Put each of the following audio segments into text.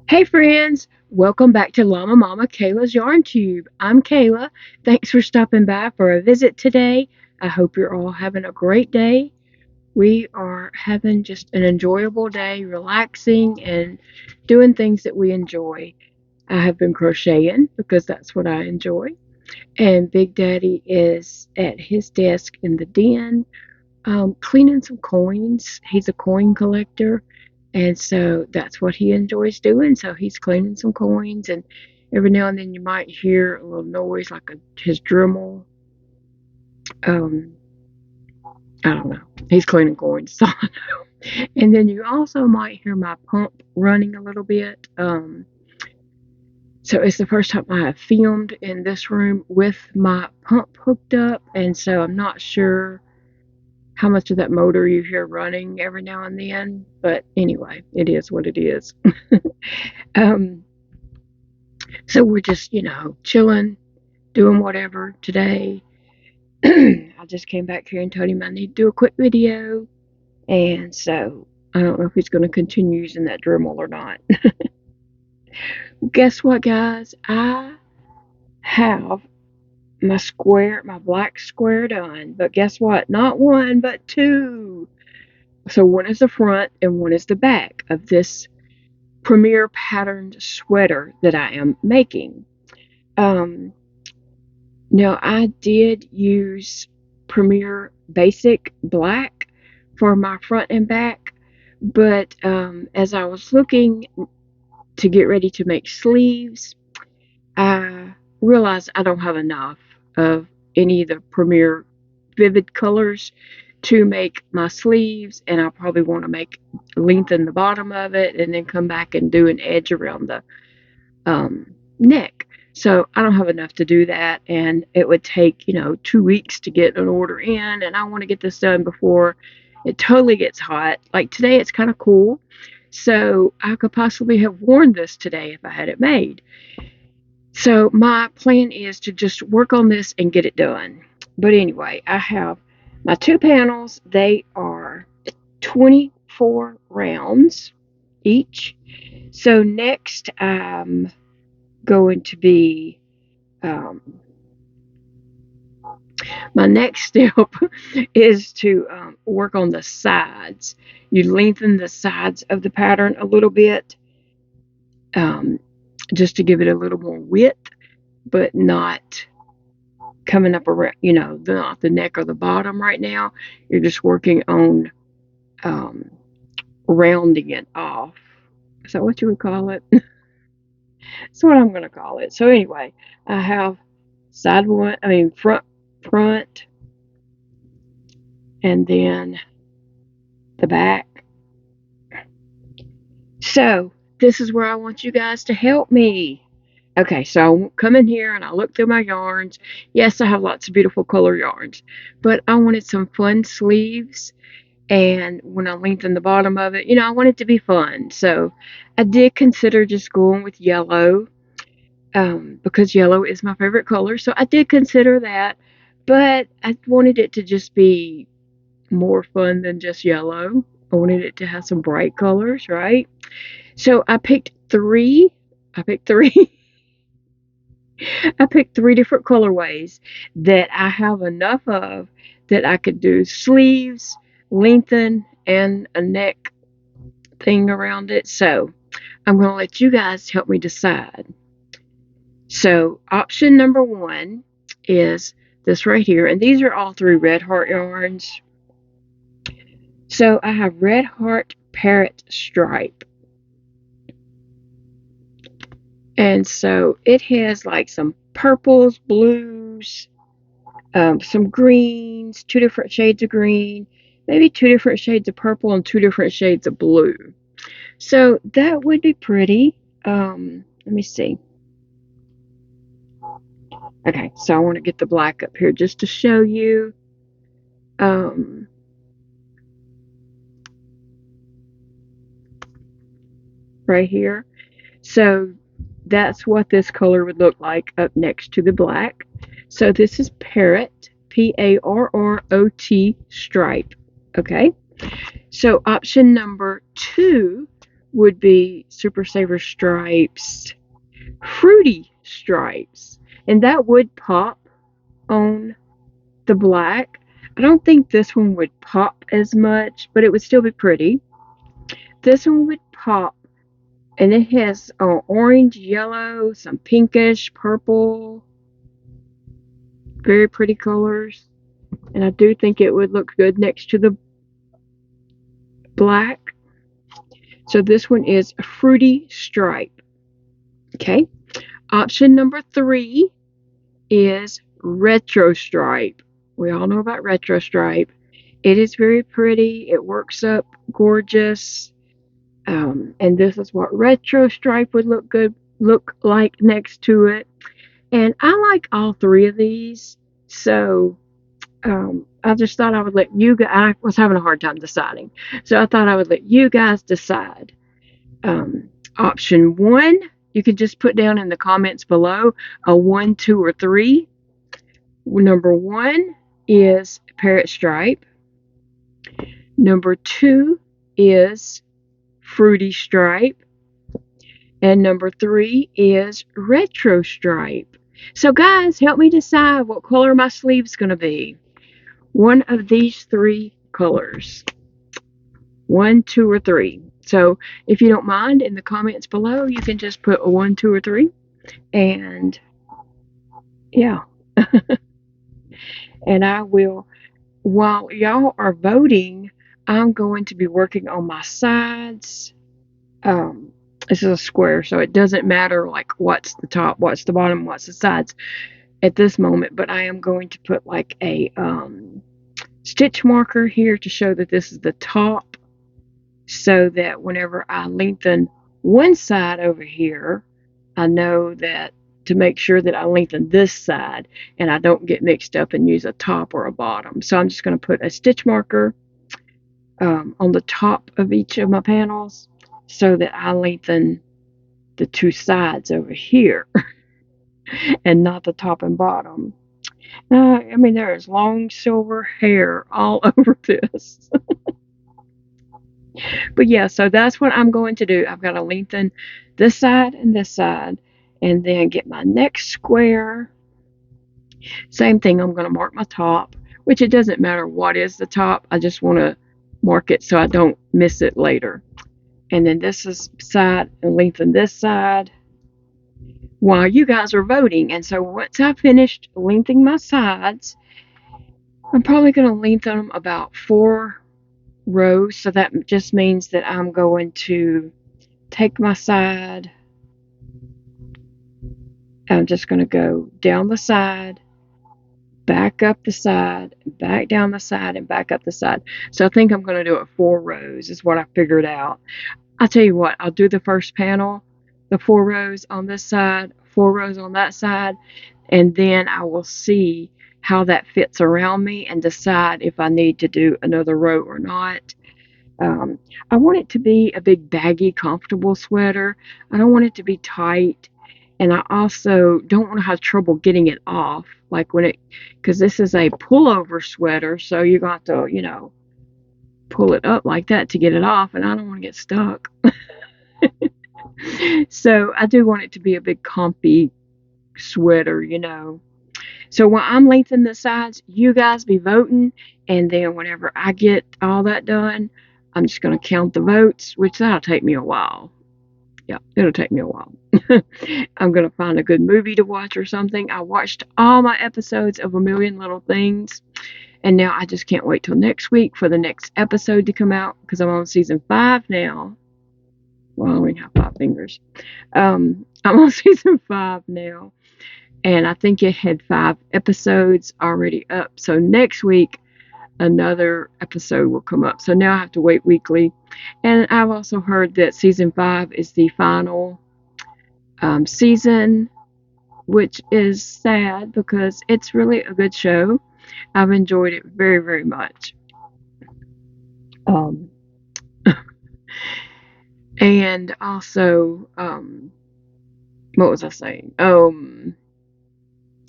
Hey friends, welcome back to Llama Mama Kayla's Yarn Tube. I'm Kayla. Thanks for stopping by for a visit today. I hope you're all having a great day. We are having just an enjoyable day, relaxing and doing things that we enjoy. I have been crocheting because that's what I enjoy. And Big Daddy is at his desk in the den cleaning some coins. He's a coin collector, and so that's what he enjoys doing. So he's cleaning some coins, and every now and then you might hear a little noise like his Dremel. Um, I don't know. He's cleaning coins, so I know. And then you also might hear my pump running a little bit. So it's the first time I have filmed in this room with my pump hooked up, and so I'm not sure how much of that motor you hear running every now and then. But anyway, it is what it is. um, so we're just, chilling, doing whatever today. I just came back here and told him I need to do a quick video. And so I don't know if he's going to continue using that Dremel or not. Guess what, guys? I have my black square done. But guess what? Not one, but two. So one is the front and one is the back of this premier patterned sweater that I am making. Um, Now, I did use Premier Basic Black for my front and back, but as I was looking to get ready to make sleeves, I realized I don't have enough of any of the Premier Vivid colors to make my sleeves, and I probably want to lengthen the bottom of it and then come back and do an edge around the neck. So I don't have enough to do that, and it would take 2 weeks to get an order in, and I want to get this done before it totally gets hot. Like today, it's kind of cool, so I could possibly have worn this today if I had it made. So my plan is to just work on this and get it done. But anyway, I have my two panels. They are 24 rounds each. So next I'm going to be my next step is to work on the sides. You lengthen the sides of the pattern a little bit, um, just to give it a little more width, but not coming up around, not the neck or the bottom right now. You're just working on um, rounding it off. Is that what you would call it? That's what I'm going to call it. So anyway, I have front, and then the back. So this is where I want you guys to help me. Okay, so I come in here and I look through my yarns. Yes, I have lots of beautiful color yarns, but I wanted some fun sleeves. And when I lengthened the bottom of it, I want it to be fun. So I did consider just going with yellow, because yellow is my favorite color. So I did consider that, but I wanted it to just be more fun than just yellow. I wanted it to have some bright colors, right? So I picked three. I picked three. I picked three different colorways that I have enough of that I could do sleeves, lengthen, and a neck thing around it. So I'm going to let you guys help me decide. So option number one is this right here. And these are all three Red Heart yarns. So I have Red Heart Parrot Stripe. And so it has like some purples, blues, some greens, two different shades of green, maybe two different shades of purple, and two different shades of blue. So that would be pretty. Let me see. Okay, so I want to get the black up here just to show you. Right here. So that's what this color would look like up next to the black. So this is Parrot, Parrot stripe. Okay. So option number two would be Super Saver Stripes Fruity Stripes, and that would pop on the black. I don't think this one would pop as much, but it would still be pretty. This one would pop, and it has orange, yellow, some pinkish, purple, very pretty colors. And I do think it would look good next to the black. So this one is a fruity stripe. Okay. Option number 3 is retro stripe. We all know about retro stripe. It is very pretty. It works up gorgeous. And this is what retro stripe would look like next to it. And I like all 3 of these. So I just thought I would let you guys, I was having a hard time deciding. So I thought I would let you guys decide. Option 1, you can just put down in the comments below a 1, 2, or 3. Number 1 is parrot stripe. Number 2 is fruity stripe. And number 3 is retro stripe. So guys, help me decide what color my sleeve's going to be. One of these 3 colors. 1, 2, or 3. So if you don't mind, in the comments below, you can just put a 1, 2, or 3. And yeah. And I will, while y'all are voting, I'm going to be working on my sides. This is a square, so it doesn't matter like what's the top, what's the bottom, what's the sides at this moment. But I am going to put like a stitch marker here to show that this is the top, so that whenever I lengthen one side over here, I know that to make sure that I lengthen this side and I don't get mixed up and use a top or a bottom. So I'm just going to put a stitch marker on the top of each of my panels so that I lengthen the 2 sides over here and not the top and bottom. I mean, there is long silver hair all over this. But yeah, so that's what I'm going to do. I've got to lengthen this side, and then get my next square. Same thing, I'm going to mark my top, which it doesn't matter what is the top. I just want to mark it so I don't miss it later. And then this is side, and lengthen this side while you guys are voting. And so once I've finished lengthening my sides, I'm probably going to lengthen them about 4 rows. So that just means that I'm going to take my side. I'm just going to go down the side, back up the side, back down the side, and back up the side. So I think I'm going to do it 4 rows is what I figured out. I'll tell you what, I'll do the first panel, the 4 rows on this side, 4 rows on that side, and then I will see how that fits around me and decide if I need to do another row or not. I want it to be a big baggy, comfortable sweater. I don't want it to be tight. And I also don't want to have trouble getting it off, like because this is a pullover sweater, so you're going to have to, pull it up like that to get it off, and I don't want to get stuck. So I do want it to be a big comfy sweater, So while I'm lengthening the sides, you guys be voting, and then whenever I get all that done, I'm just going to count the votes, which that'll take me a while. Yeah, it'll take me a while. I'm going to find a good movie to watch or something. I watched all my episodes of A Million Little Things, and now I just can't wait till next week for the next episode to come out, because I'm on season 5 now. Well, I only have 5 fingers. I'm on season 5 now, and I think it had 5 episodes already up. So next week, another episode will come up. So now I have to wait weekly. And I've also heard that season 5 is the final season, which is sad because it's really a good show. I've enjoyed it very, very much. And also, what was I saying?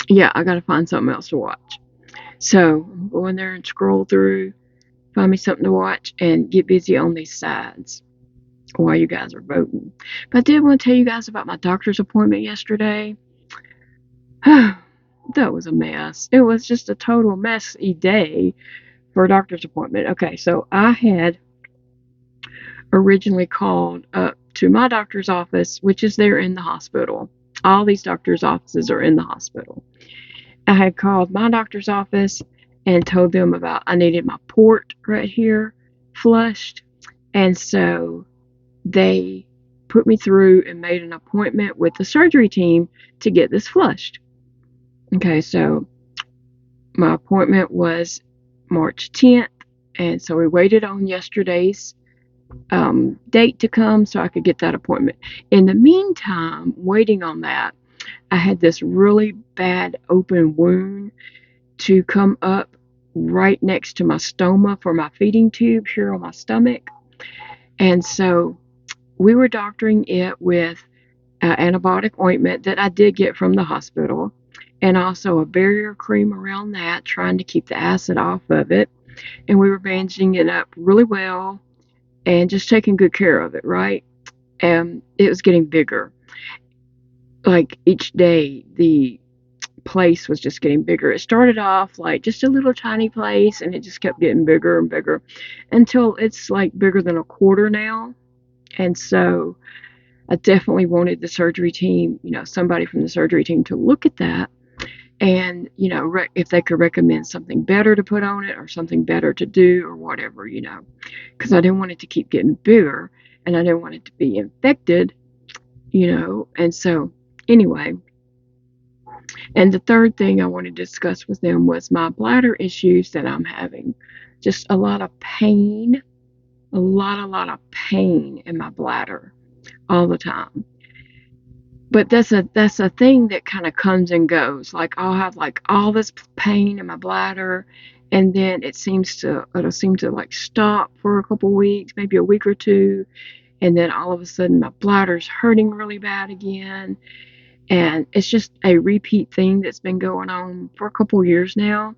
Yeah, I gotta find something else to watch. So I'm going there and scroll through, find me something to watch, and get busy on these sides. while you guys are voting. But I did want to tell you guys about my doctor's appointment yesterday. That was a mess. It was just a total messy day for a doctor's appointment. Okay, so I had originally called up to my doctor's office, which is there in the hospital. All these doctors' offices are in the hospital. I had called my doctor's office and told them about I needed my port right here flushed. And so they put me through and made an appointment with the surgery team to get this flushed. Okay, so my appointment was March 10th, and so we waited on yesterday's date to come so I could get that appointment. In the meantime, waiting on that, I had this really bad open wound to come up right next to my stoma for my feeding tube here on my stomach. And so we were doctoring it with antibiotic ointment that I did get from the hospital, and also a barrier cream around that, trying to keep the acid off of it. And we were bandaging it up really well and just taking good care of it, right? And it was getting bigger. Like each day, the place was just getting bigger. It started off like just a little tiny place, and it just kept getting bigger and bigger until it's like bigger than a quarter now. And so I definitely wanted the surgery team, somebody from the surgery team to look at that and, if they could recommend something better to put on it or something better to do or whatever, because I didn't want it to keep getting bigger and I didn't want it to be infected, and so anyway. And the third thing I wanted to discuss with them was my bladder issues that I'm having. Just a lot of pain, a lot of pain in my bladder all the time. But that's a thing that kind of comes and goes. Like I'll have like all this pain in my bladder, and then it'll seem to like stop for a couple weeks, maybe a week or two, and then all of a sudden my bladder's hurting really bad again. And it's just a repeat thing that's been going on for a couple years now.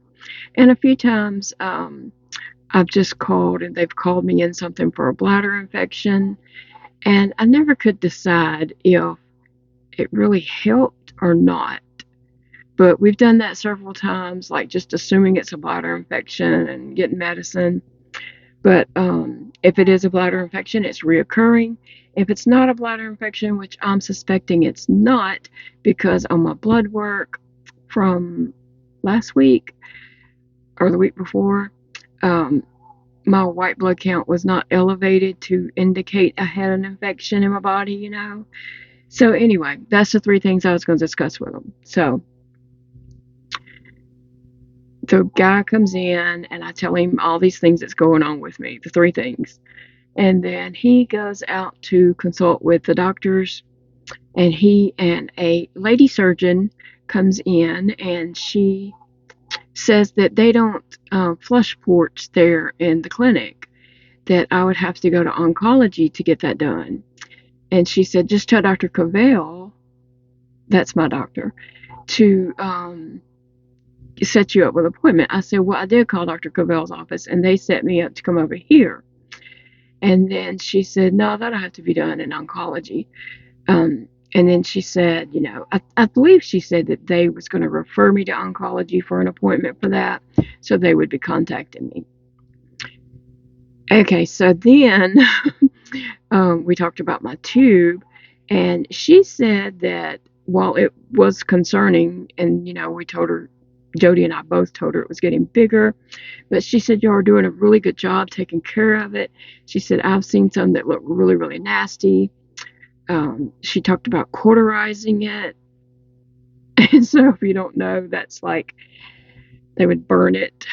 And a few times I've just called and they've called me in something for a bladder infection. And I never could decide if it really helped or not. But we've done that several times, like just assuming it's a bladder infection and getting medicine. But if it is a bladder infection, it's reoccurring. If it's not a bladder infection, which I'm suspecting it's not, because on my blood work from last week or the week before, my white blood count was not elevated to indicate I had an infection in my body, So anyway, that's the three things I was going to discuss with them. So the guy comes in and I tell him all these things that's going on with me, the three things. And then he goes out to consult with the doctors, and he and a lady surgeon comes in, and she says that they don't flush ports there in the clinic, that I would have to go to oncology to get that done. And she said, just tell Dr. Cavell, that's my doctor, to set you up with an appointment. I said, well, I did call Dr. Cavell's office, and they set me up to come over here. And then she said, no, that'll have to be done in oncology. And then she said, I believe she said that they was going to refer me to oncology for an appointment for that. So they would be contacting me. Okay, so then we talked about my tube, and she said that while it was concerning, and we told her, Jody and I both told her it was getting bigger, but she said y'all are doing a really good job taking care of it. She said I've seen some that look really, really nasty. She talked about cauterizing it, and so if you don't know, that's like they would burn it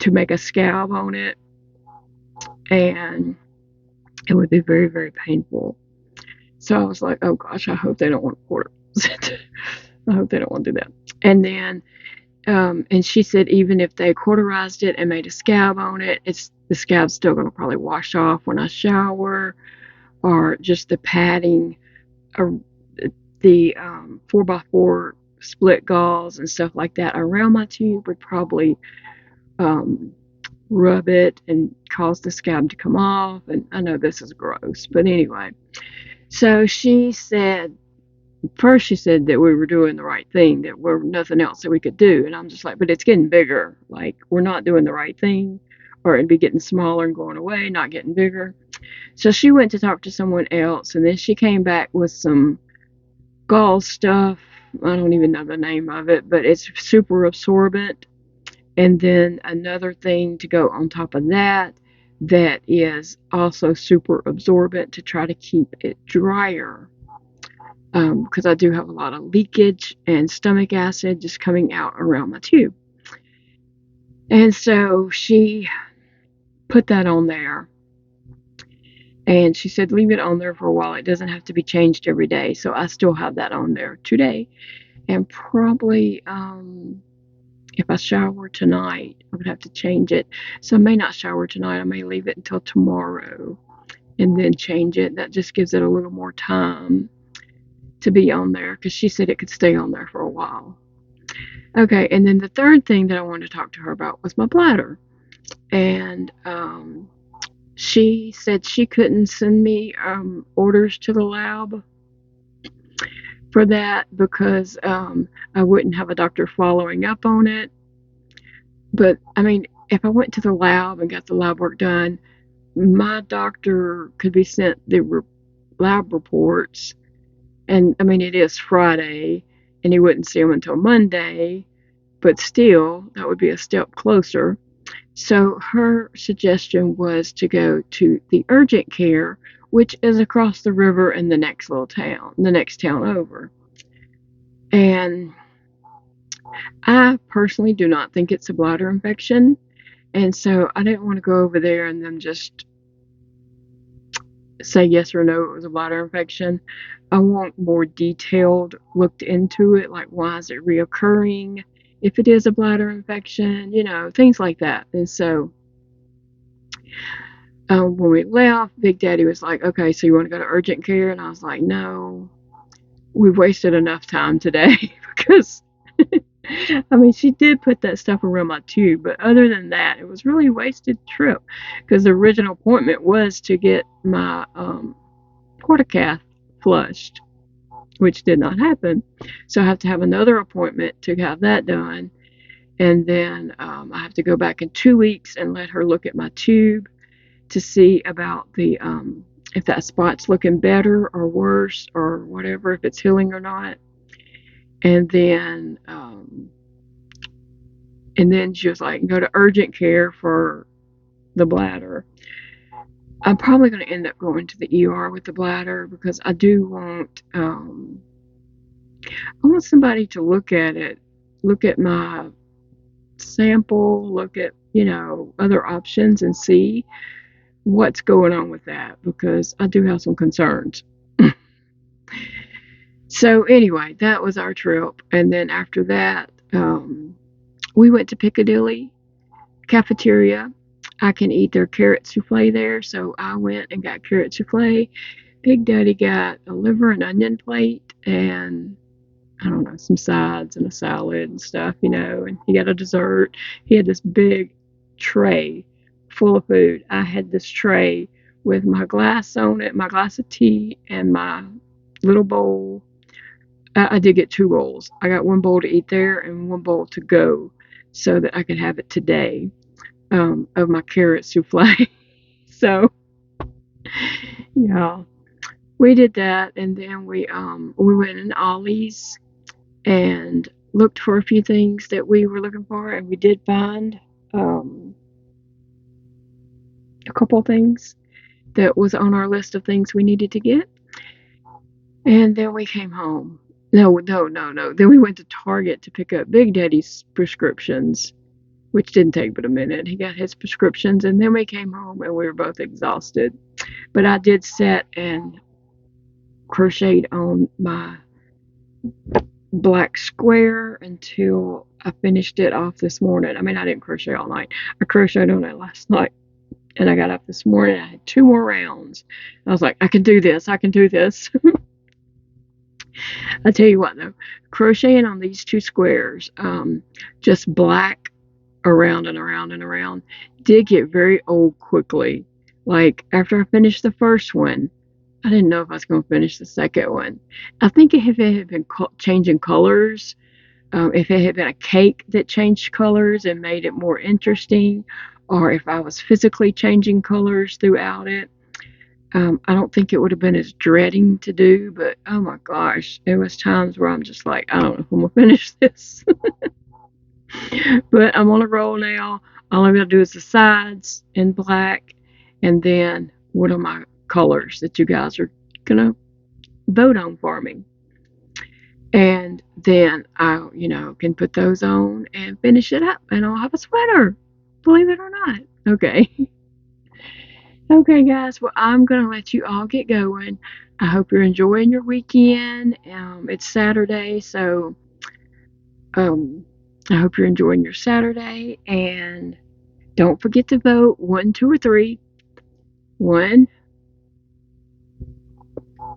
to make a scab on it, and it would be very, very painful. So I was like, oh gosh, I hope they don't want to cauterize it. I hope they don't want to do that. And then, and she said even if they cauterized it and made a scab on it, the scab's still going to probably wash off when I shower, or just the padding, or the 4x4 split gauze and stuff like that around my tube would probably rub it and caused the scab to come off. And I know this is gross, but anyway. So she said, first she said that we were doing the right thing, that there was nothing else that we could do. And I'm just like, but it's getting bigger. Like, we're not doing the right thing, or it'd be getting smaller and going away, not getting bigger. So she went to talk to someone else, and then she came back with some gauze stuff. I don't even know the name of it, but it's super absorbent. And then another thing to go on top of that that is also super absorbent to try to keep it drier. Because I do have a lot of leakage and stomach acid just coming out around my tube. And so she put that on there. And she said, leave it on there for a while. It doesn't have to be changed every day. So I still have that on there today. And probably if I shower tonight, I would have to change it. So I may not shower tonight. I may leave it until tomorrow and then change it. That just gives it a little more time to be on there, because she said it could stay on there for a while. Okay, and then the third thing that I wanted to talk to her about was my bladder. And she said she couldn't send me orders to the lab for that because I wouldn't have a doctor following up on it. But I mean, if I went to the lab and got the lab work done, my doctor could be sent the lab reports. And I mean, it is Friday, and he wouldn't see them until Monday, but still, that would be a step closer. So her suggestion was to go to the urgent care, which is across the river in the next little town, the next town over. And I personally do not think it's a bladder infection. And so I didn't want to go over there and then just say yes or no it was a bladder infection. I want more detailed looked into it, like why is it reoccurring, if it is a bladder infection, things like that. And so when we left, Big Daddy was like, okay, so you want to go to urgent care? And I was like, no, we've wasted enough time today because I mean, she did put that stuff around my tube, but other than that, it was really a wasted trip because the original appointment was to get my portacath flushed, which did not happen. So I have to have another appointment to have that done. And then I have to go back in 2 weeks and let her look at my tube to see about the if that spot's looking better or worse or whatever, if it's healing or not. And then she was like, go to urgent care for the bladder. I'm probably going to end up going to the ER with the bladder because I do want I want somebody to look at it, look at my sample, look at other options and see what's going on with that, because I do have some concerns. So anyway, that was our trip. And then after that, we went to Piccadilly cafeteria. I can eat their carrot souffle there, so I went and got carrot souffle. Big Daddy got a liver and onion plate and I don't know, some sides and a salad and stuff, and he got a dessert. He had this big tray full of food. I had this tray with my glass on it, my glass of tea, and my little bowl. I did get 2 bowls. I got 1 bowl to eat there and 1 bowl to go so that I could have it today of my carrot souffle. So, yeah, we did that, and then we went in Ollie's and looked for a few things that we were looking for, and we did find a couple things that was on our list of things we needed to get. And then we came home. No. Then we went to Target to pick up Big Daddy's prescriptions, which didn't take but a minute. He got his prescriptions, and then we came home, and we were both exhausted. But I did sit and crocheted on my black square until I finished it off this morning. I mean, I didn't crochet all night. I crocheted on it last night, and I got up this morning. I had 2 more rounds. I was like, I can do this. I can do this. I tell you what, though, crocheting on these 2 squares, just black around and around and around did get very old quickly. Like after I finished the first one, I didn't know if I was going to finish the second one. I think if it had been changing colors, if it had been a cake that changed colors and made it more interesting, or if I was physically changing colors throughout it, I don't think it would have been as dreading to do. But oh my gosh, there was times where I'm just like, I don't know if I'm gonna finish this. But I'm on a roll now. All I'm gonna do is the sides in black, and then what are my colors that you guys are gonna vote on for me? And then I, can put those on and finish it up, and I'll have a sweater. Believe it or not. Okay. Okay, guys. Well, I'm gonna let you all get going. I hope you're enjoying your weekend. It's Saturday, so um, I hope you're enjoying your Saturday. And don't forget to vote 1, 2, or 3. 1,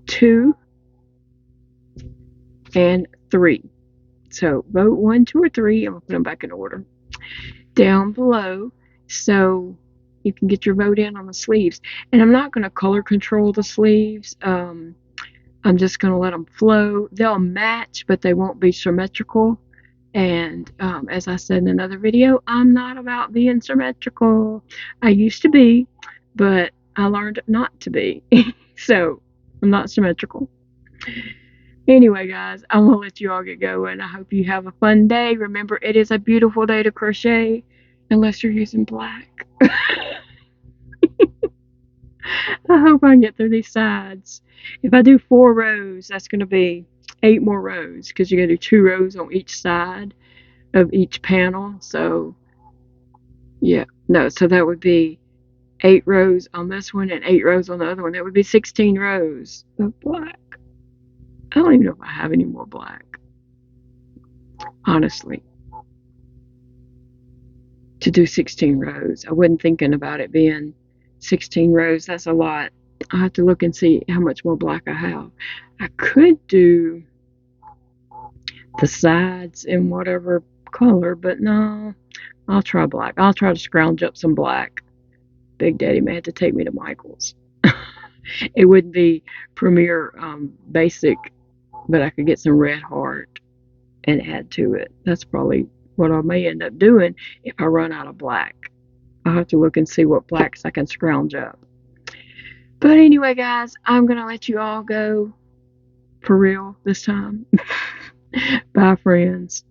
2, and 3. So vote 1, 2, or 3. I'm gonna put them back in order down below, so you can get your vote in on the sleeves. And I'm not going to color control the sleeves. I'm just going to let them flow. They'll match, but they won't be symmetrical. And as I said in another video, I'm not about being symmetrical. I used to be, but I learned not to be. So I'm not symmetrical. Anyway, guys, I'm going to let you all get going. I hope you have a fun day. Remember, it is a beautiful day to crochet, unless you're using black. I hope I can get through these sides. If I do 4 rows, that's going to be 8 more rows, because you're going to do 2 rows on each side of each panel. So, yeah, no, so that would be 8 rows on this one and 8 rows on the other one. That would be 16 rows of black. I don't even know if I have any more black, honestly, to do 16 rows. I wasn't thinking about it being 16 rows. That's a lot. I'll have to look and see how much more black I have. I could do the sides in whatever color, but no, I'll try black. I'll try to scrounge up some black. Big Daddy may have to take me to Michael's. It wouldn't be Premier Basic, but I could get some Red Heart and add to it. That's probably what I may end up doing if I run out of black. I'll have to look and see what blacks I can scrounge up. But anyway, guys, I'm going to let you all go for real this time. Bye, friends.